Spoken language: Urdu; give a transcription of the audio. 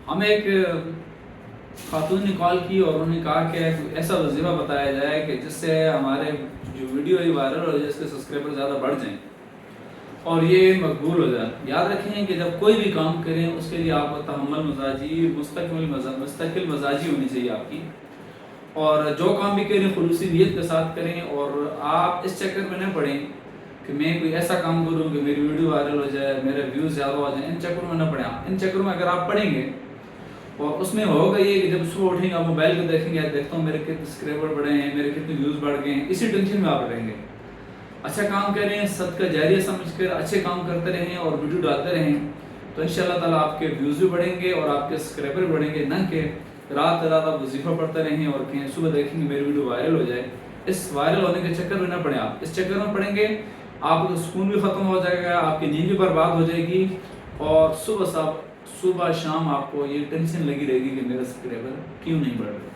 ہمیں ایک خاتون نے کال کی اور انہوں نے کہا کہ ایسا وظیفہ بتایا جائے کہ جس سے ہمارے جو ویڈیو ہے وائرل ہو جائے، جس کے سبسکرائبر زیادہ بڑھ جائیں اور یہ مقبول ہو جائے۔ یاد رکھیں کہ جب کوئی بھی کام کریں اس کے لیے آپ کو تحمل مزاجی مستقل مزاجی ہونی چاہیے آپ کی، اور جو کام بھی کریں خلوصی نیت کے ساتھ کریں، اور آپ اس چکر میں نہ پڑیں کہ میں کوئی ایسا کام کروں کہ میری ویڈیو وائرل ہو جائے، میرے ویوز زیادہ ہو جائیں۔ ان چکروں میں نہ پڑیں آپ۔ ان چکروں میں اگر آپ پڑیں گے اور اس میں ہوگا یہ کہ جب صبح اٹھیں گے آپ موبائل کو دیکھیں گے، دیکھتا ہوں میرے کتنے سبسکرائبر بڑھے ہیں، میرے کتنے ویوز بڑھ گئے ہیں، اسی ٹینشن میں آپ رہیں گے۔ اچھا کام کریں، صدقہ جاریہ سمجھ کر اچھے کام کرتے رہیں اور ویڈیو ڈالتے رہیں، تو انشاءاللہ تعالیٰ آپ کے ویوز بھی بڑھیں گے اور آپ کے سبسکرائبر بڑھیں گے، نہ کہ رات رات آپ وظیفہ پڑھتے رہیں اور کہیں صبح دیکھیں گے میری ویڈیو وائرل ہو جائے۔ اس وائرل ہونے کے چکر میں نہ پڑیں آپ۔ اس چکر میں پڑیں گے آپ کا سکون بھی ختم ہو جائے گا، آپ کی نیند بھی برباد ہو جائے گی، اور صبح شام آپ کو یہ ٹینشن لگی رہے گی کہ میرا سبسکرائبر کیوں نہیں بڑھ رہا۔